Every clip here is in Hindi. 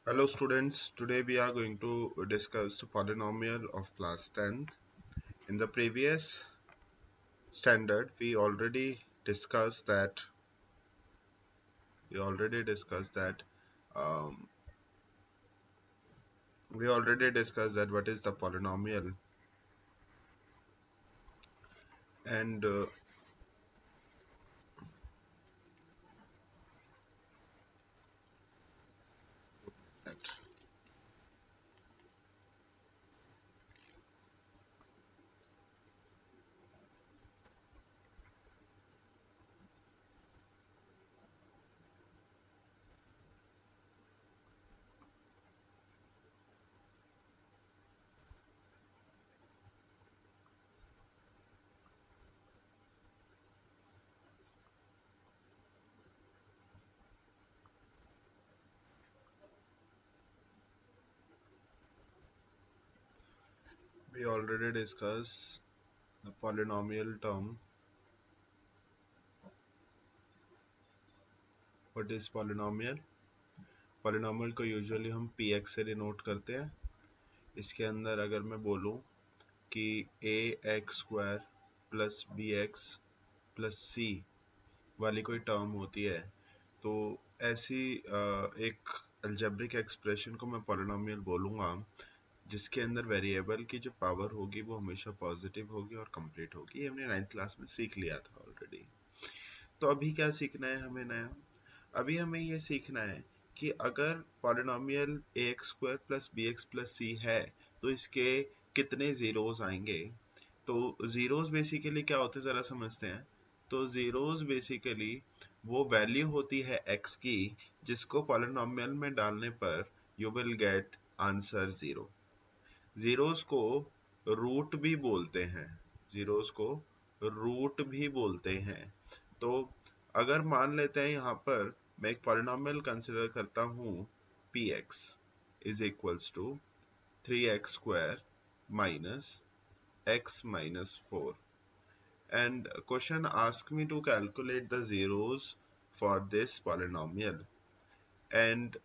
Hello students, today we are going to discuss the polynomial of class 10th. In the previous standard, um, we already discussed that what is the polynomial and we already discussed the polynomial term. What is polynomial? Polynomial को usually हम px से डिनोट करते हैं. इसके अंदर अगर मैं बोलूं कि ax square plus bx plus c वाली कोई टर्म होती है तो ऐसी एक अलजेब्रिक एक्सप्रेशन को मैं पॉलिनोमियल बोलूँगा जिसके अंदर वेरिएबल की जो पावर होगी वो हमेशा पॉजिटिव होगी और कंप्लीट होगी. ये हमने 9th क्लास में सीख लिया था ऑलरेडी. तो अभी क्या सीखना है हमें नया? अभी हमें ये सीखना है कि अगर polynomial ax square plus bx plus c है तो इसके कितने जीरोस आएंगे. तो जीरोस बेसिकली क्या होते हैं जरा समझते हैं. तो जीरोस बेसिकली वो वैल्यू होती है x की जिसको पॉलिनोमियल में डालने पर you will get answer 0. Zeros को रूट भी बोलते हैं. जीरोस को रूट भी बोलते हैं. तो अगर मान लेते हैं यहाँ पर मैं एक पॉलिनोमियल कंसिडर करता हूँ px is equals to 3x square minus x minus 4 and question ask me to calculate the zeros for this polynomial and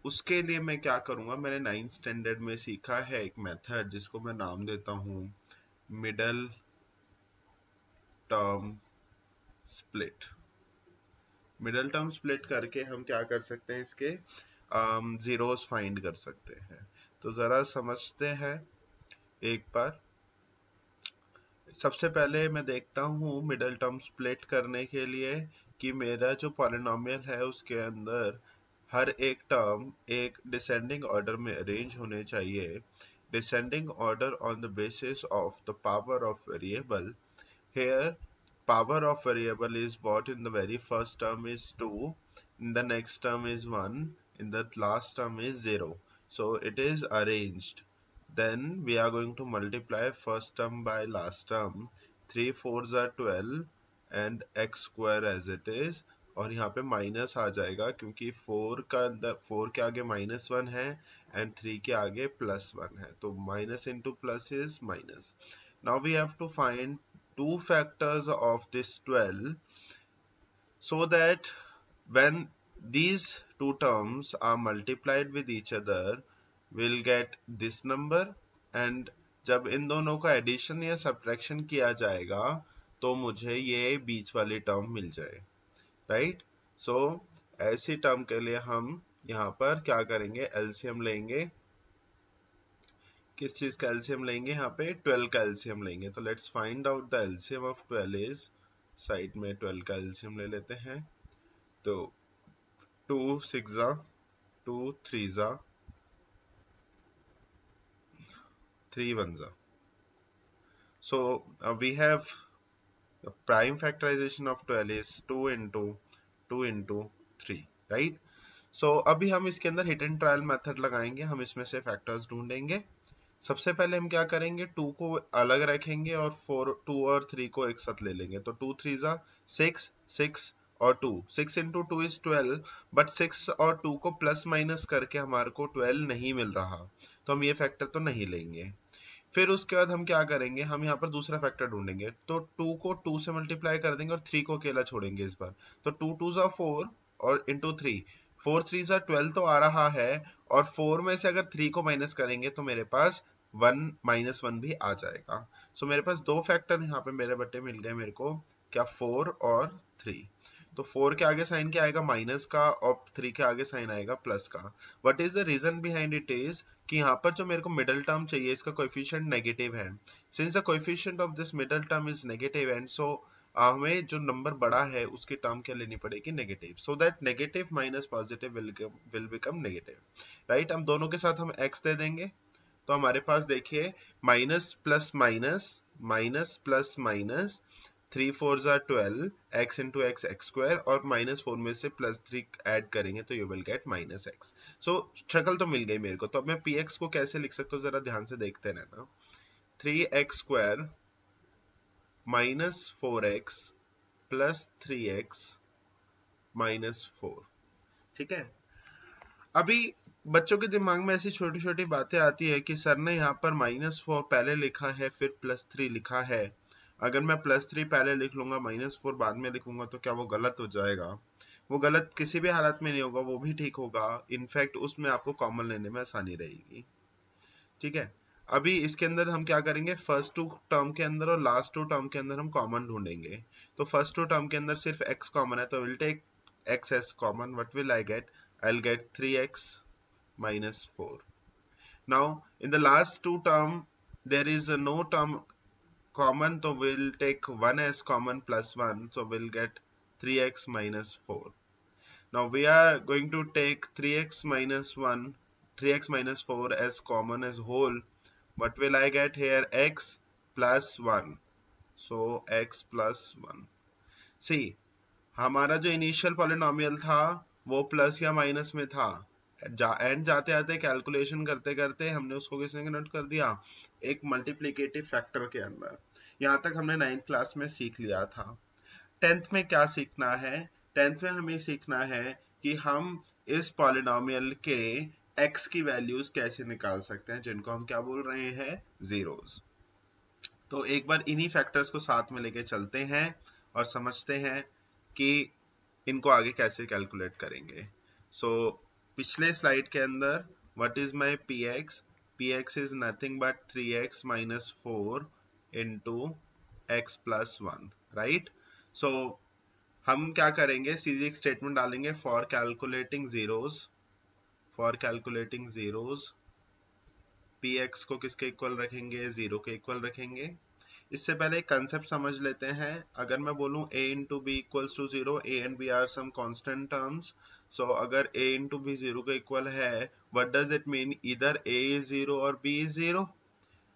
उसके लिए मैं क्या करूँगा. मैंने 9th स्टैंडर्ड में सीखा है एक मेथड जिसको मैं नाम देता हूँ middle term split. Middle term split करके हम क्या कर सकते हैं इसके जीरोस फाइंड कर सकते हैं. तो ज़रा समझते हैं एक बार. सबसे पहले मैं देखता हूँ मिडल टर्म स्प्लिट करने के लिए कि मेरा जो पॉलिनोमियल है उसके अंदर हर एक टर्म एक डिसेंडिंग ऑर्डर में अरेंज होने चाहिए. Descending order on the basis of the power of variable. Here power of variable is what in the very first term is 2, in the next term is 1, in the last term is 0. So it is arranged. Then we are going to multiply first term by last term. 3 4s are 12 and x square as it is. और यहाँ पे माइनस आ जाएगा क्योंकि 4 के आगे -1 है एंड 3 के आगे +1 है. तो minus into plus is minus. Now we have to find two factors of this 12 so that when these two terms are multiplied with each other we'll get this number and जब इन दोनों का एडिशन या सब्ट्रैक्शन किया जाएगा तो मुझे ये बीच वाली टर्म मिल जाए. राइट. सो ऐसी टर्म के लिए हम यहाँ पर क्या करेंगे एलसीएम लेंगे. किस चीज का एलसीएम लेंगे यहाँ पे 12 का एलसीएम लेंगे. तो let's find out the LCM of 12 is side में 12 का एलसीएम ले लेते हैं. तो 2 6 2 3 3 1. So we have the prime factorization of 12 is 2 into 3. Right. सो अभी हम इसके अंदर हिट एंड ट्रायल मेथड लगाएंगे. हम इसमें से फैक्टर्स ढूंढेंगे. सबसे पहले हम क्या करेंगे 2 को अलग रखेंगे और 2 और 3 को एक साथ ले लेंगे. तो 2 3 6 6 और 2 6 into 2 is 12 बट 6 और 2 को प्लस माइनस करके हमारे को 12 नहीं मिल रहा तो हम ये फैक्टर तो नहीं लेंगे. फिर उसके बाद हम क्या करेंगे हम यहाँ पर दूसरा फैक्टर ढूंढेंगे. तो 2 को 2 से मल्टीप्लाई कर देंगे और 3 को अकेला छोड़ेंगे इस बार. तो 2 2s are 4 और इंटू 3 4 3 12 तो आ रहा है, और 4 में से अगर 3 को माइनस करेंगे तो मेरे पास 1 -1 भी आ जाएगा। सो मेरे पास दो फैक्टर यहाँ पे मेरे बट्टे मिल गए मेरे को, क्या 4 और 3। तो 4 के आगे साइन क्या आएगा, माइनस का, और 3 के आगे साइन आएगा प्लस का। What is the reason behind it is कि यहाँ पर जो मेरे को मिडिल टर्म चाहिए इसका कोएफिशिएंट नेगेटिव है। Since the coefficient of this middle term is negative, and so हमें जो नंबर बड़ा है उसकी टर्म क्या लेनी पड़ेगी, negative, so that negative minus positive will become negative, right. हम दोनों के साथ हम x दे देंगे, तो हमारे पास देखिए minus plus minus, minus plus minus, 3 4 12, x into x x square, और -4 में से +3 ऐड करेंगे तो यू विल गेट -x। सो शक्ल तो मिल गई मेरे को। तो अब मैं px को कैसे लिख सकता हूँ, जरा ध्यान से देखते रहना। 3x square -4x plus 3x -4, ठीक है। अभी बच्चों के दिमाग में ऐसी छोटी छोटी बातें आती है कि सर ने यहाँ पर -4 पहले लिखा है फिर +3 लिखा है, अगर मैं +3 पहले लिख लूंगा -4 बाद में लिखूंगा तो क्या वो गलत हो जाएगा? वो गलत किसी भी हालत में नहीं होगा, वो भी ठीक होगा। इनफैक्ट उसमें आपको कॉमन लेने में आसानी रहेगी, ठीक है। अभी इसके अंदर हम क्या करेंगे, फर्स्ट टू टर्म के अंदर और लास्ट टू टर्म के अंदर हम कॉमन ढूंढेंगे। तो फर्स्ट टू टर्म के अंदर सिर्फ x कॉमन है, तो will take x as common. What will I get, I will get 3x -4. Now in the last two term there is no term common, so we'll take 1 as common plus 1, so we'll get 3x -4. Now we are going to take 3x -1, 3x -4 as common as whole. What will I get here, x plus 1, so x plus 1. See, हमारा जो इनिशियल पॉलिनोमियल था वो प्लस या माइनस में था, एंड जाते जाते कैलकुलेशन करते करते हमने उसको किसने कन्वर्ट कर दिया, एक मल्टीप्लिकेटिव फैक्टर के अंदर। यहाँ तक हमने 9th क्लास में सीख लिया था। 10th में क्या सीखना है, 10th में हमें सीखना है कि हम इस पॉलिनोमियल के x की वैल्यूज कैसे निकाल सकते हैं, जिनको हम क्या बोल रहे हैं, जीरोस। तो एक बार इन्हीं फैक्टर्स को साथ में लेके चलते हैं और समझते हैं कि इनको आगे कैसे कैलकुलेट करेंगे। सो पिछले स्लाइड के अंदर what is my px is nothing but 3x -4 into x plus 1, right. So हम क्या करेंगे, सीधी एक स्टेटमेंट डालेंगे, फॉर कैलकुलेटिंग जीरोस px को किसके इक्वल रखेंगे, 0 के इक्वल रखेंगे। इससे पहले एक कंसेप्ट समझ लेते हैं। अगर मैं बोलूं a into B equals to 0, a and b are some constant terms, so अगर a इंटू बी 0 के इक्वल है, व्हाट डज इट मीन, इधर a इज 0 और b इज 0।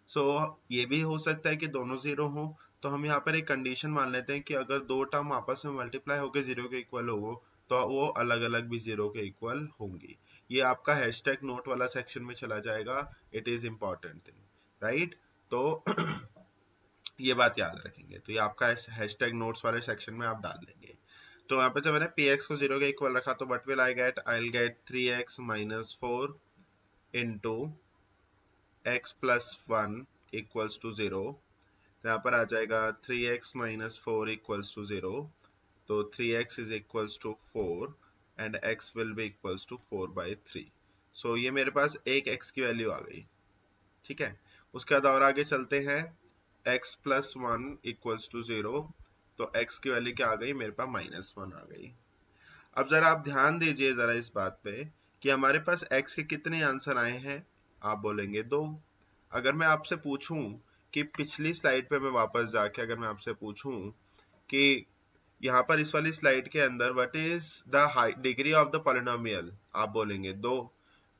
सो ये भी हो सकता है कि दोनों 0 हो। तो हम यहाँ पर एक कंडीशन मान लेते हैं कि अगर दो टर्म आपस में मल्टीप्लाई होकर 0 के इक्वल हो तो वो अलग अलग भी 0 के इक्वल होंगी। ये आपका हैशटैग नोट वाला सेक्शन में चला जाएगा, it is important thing, right. तो ये बात याद रखेंगे, तो ये आपका हैशटैग नोट्स वाले सेक्शन में आप डाल देंगे। तो यहाँ पे जब मैंने px को 0 के इक्वल रखा तो what will I get, I will get 3x -4 into x plus 1 equals to 0। तो यहाँ पर आ जाएगा 3x -4 इक्वल्स टू 0, तो 3x is equals to 4 and x will be equals to 4/3। So ये मेरे पास एक x की वैल्यू आ गई, ठीक है। उसके बाद और आगे चलते हैं, x प्लस 1 इक्वल्स टू 0, तो x की वैल्यू क्या आ गई, मेरे पास -1 आ गई। अब जरा आप ध्यान दीजिए जरा इस बात पे कि हमारे पास x के कितने आंसर आए हैं, आप बोलेंगे 2। अगर मैं आपसे पूछूं कि पिछली स्लाइड पे मैं वापस जाके अगर मैं आपसे पूछूं कि यहाँ पर इस वाली स्लाइड के अंदर what is the degree of the polynomial, आप बोलेंगे 2।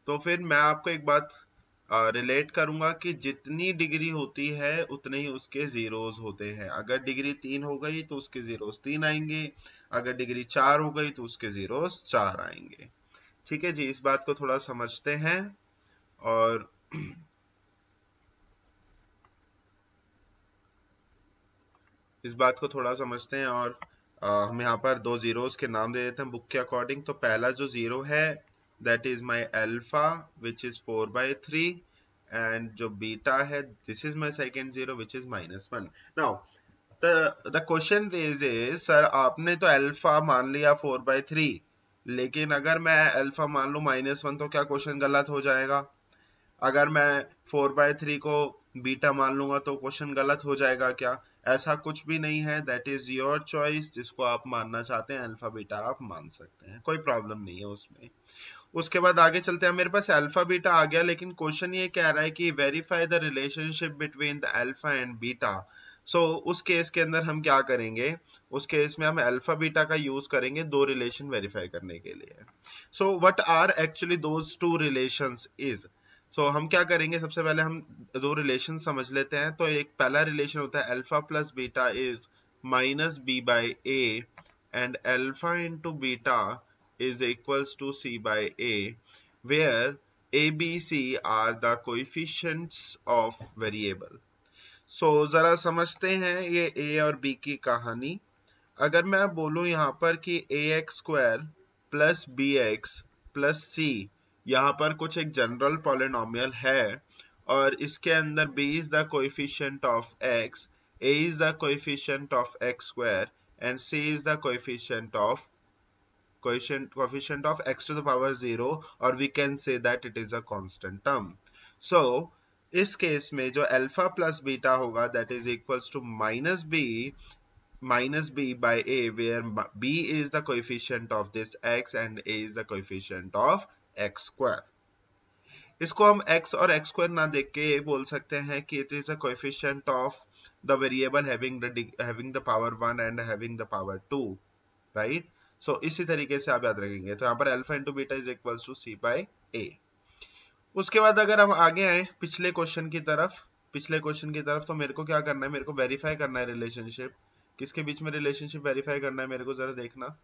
तो फिर मैं आपको एक बात रिलेट करूंगा कि जितनी डिग्री होती है उतने ही उसके जीरोस होते हैं। अगर डिग्री 3 हो गई तो उसके जीरोस 3 आएंगे, अगर डिग्री 4 हो गई तो उसके जीरोस 4 आएंगे, ठीक है जी। इस बात को थोड़ा समझते हैं और हम यहाँ पर दो जीरोस के नाम दे देते हैं बुक के अकॉर्डिंग। तो पहला जो जीरो है that is my alpha which is 4/3, and जो बीटा है this is my second zero which is -1। Now the question is sir आपने तो अल्फा मान लिया 4/3, लेकिन अगर मैं अल्फा मान लूं -1 तो क्या क्वेश्चन गलत हो जाएगा? अगर मैं 4/3 को बीटा मान लूंगा तो क्वेश्चन गलत हो जाएगा क्या? ऐसा कुछ भी नहीं है, दैट इज योर चॉइस। जिसको आप मानना चाहते हैं अल्फा बीटा आप मान सकते हैं, कोई प्रॉब्लम नहीं है उसमें। उसके बाद आगे चलते हैं। मेरे पास अल्फा बीटा आ गया, लेकिन क्वेश्चन ये कह रहा है कि verify the relationship between the alpha and beta. So उस केस के अंदर हम क्या करेंगे? उस केस में हम अल्फा बीटा का यूज करेंगे दो रिलेशन वेरीफाई करने के लिए। So what are actually those two relations is, so हम क्या करेंगे? सबसे पहले हम दो रिलेशन समझ लेते हैं। तो एक पहला रिलेशन होता है alpha plus beta is -b/a and alpha into beta is equals to c by a, where a, b, c are the coefficients of variable. So जरा समझते हैं ये a और b की कहानी। अगर मैं बोलूं यहाँ पर कि ax² plus bx plus c, यहाँ पर कुछ एक जनरल पॉलिनोमियल है और इसके अंदर b is the coefficient of x, a is the coefficient of x² and c is the coefficient of x to the power 0, or we can say that it is a constant term. So इस केस में जो अल्फा प्लस बीटा होगा that is equals to -b by a, where b is the coefficient of this x and a is the coefficient of x²। इसको हम x और x² ना देख के बोल सकते हैं कि it is a coefficient of the variable having the power 1 and having the power 2, right? So इसी तरीके से आप याद रखेंगे। तो यहाँ पर alpha into beta is equals to c by a। उसके बाद अगर हम आगे आए पिछले क्वेश्चन की तरफ, तो मेरे को क्या करना है? मेरे को वेरीफाई करना है रिलेशनशिप। किसके बीच में रिलेशनशिप वेरीफाई करना है? मेरे को जरा देखना,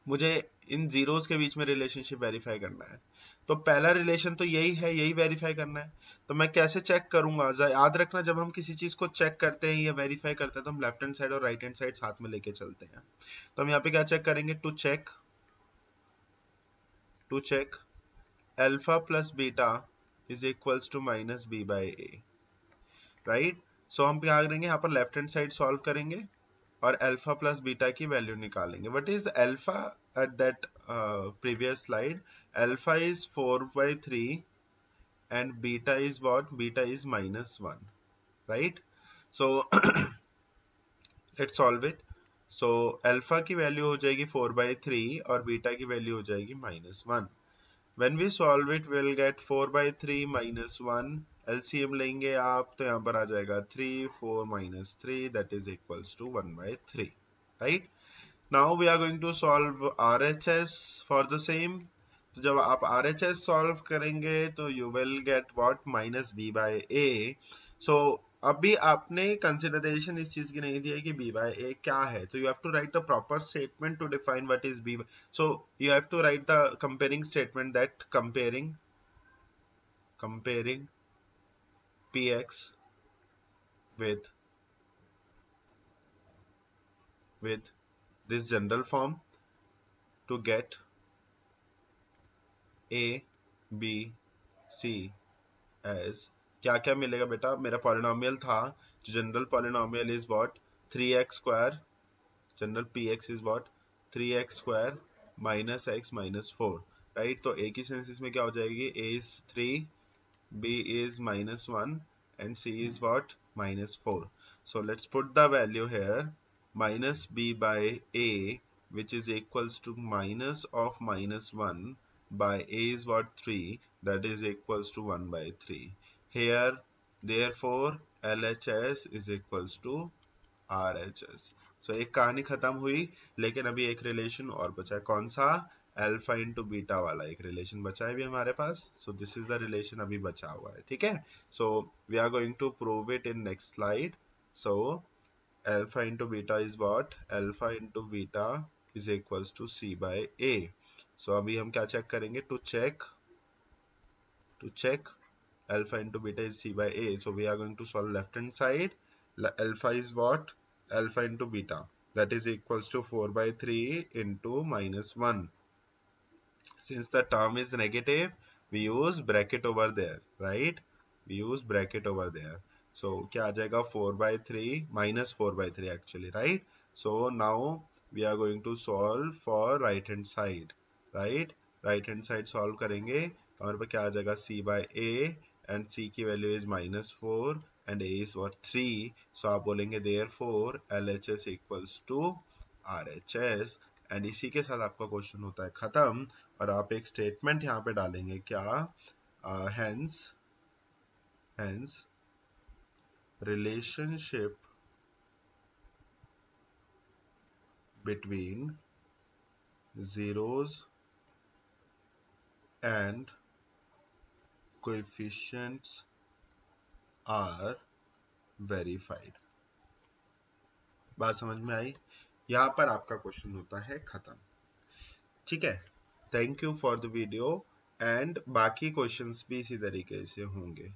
मुझे इन जीरोस के बीच में रिलेशनशिप वेरीफाई करना है। तो पहला रिलेशन तो यही है, यही वेरीफाई करना है। तो मैं कैसे चेक करूंगा? याद रखना, जब हम किसी चीज को चेक करते हैं या वेरीफाई करते हैं तो हम लेफ्ट हैंड साइड और राइट हैंड साइड साथ में लेके चलते हैं। तो हम यहाँ पे क्या चेक करेंगे? To check alpha plus beta is equals to -b by a, right? So हम क्या करेंगे? यहाँ पर लेफ्ट हैंड साइड सॉल्व करेंगे और अल्फा प्लस बीटा की वैल्यू निकालेंगे। What is alpha at that previous slide? Alpha is 4/3 and beta is what? Beta is -1, right? So let's solve it. So alpha की वैल्यू हो जाएगी 4/3 और बीटा की वैल्यू हो जाएगी -1। When we solve it, we'll get 4/3 -1, LCM लेंगे आप तो यहाँ पर आ जाएगा 3, 4 - 3, that is equals to 1/3, right? Now we are going to solve RHS for the same. तो जब आप RHS solve करेंगे तो you will get what? -b by a. So अभी आपने कंसिडरेशन इस चीज की नहीं दी है कि b by a क्या है। तो you have to write a proper statement to define what is b by. So you have to write the comparing statement that comparing px with this general form to get a, b, c as क्या क्या मिलेगा बेटा? मेरा पॉलिनोमियल था जो general polynomial is what? 3x², general px is what? 3x² -x -4, right? तो a की सेंस इसमें क्या हो जाएगी? a is 3, b is -1 and c is what? -4. So let's put the value here. -b by a, which is equals to minus of -1 by a is what? 3, that is equals to 1/3. Here therefore LHS is equals to RHS. So एक कहानी खत्म हुई, लेकिन अभी एक रिलेशन और बचा है। कौन सा? अल्फा इंटू बीटा वाला एक रिलेशन बचा है भी हमारे पास। So this is the relation अभी बचा हुआ है, ठीक है? So we are going to prove it in next slide. So alpha into beta is what? Alpha into beta is equals to c by a. So अभी हम क्या चेक करेंगे? to check alpha into beta is c by a. So we are going to solve left hand side. Alpha is what? Alpha into beta, that is equals to 4/3 into -1. Since the term is negative, we use bracket over there, right? We use bracket over there. So क्या आ जाएगा? 4/3 -4/3 actually, right? So now we are going to solve for right hand side, right hand side solve करेंगे तो हमारे पास क्या आ जाएगा, c by a and c की value is -4 and a is what 3, so आप बोलेंगे therefore LHS equals to RHS, and इसी के साथ आपका क्वेश्चन होता है खत्म। और आप एक स्टेटमेंट यहाँ पे डालेंगे क्या, hence relationship between zeros and coefficients are verified। बात समझ में आई? यहाँ पर आपका क्वेश्चन होता है खत्म। ठीक है, thank you for the video, and बाकी क्वेश्चंस भी इसी तरीके से होंगे।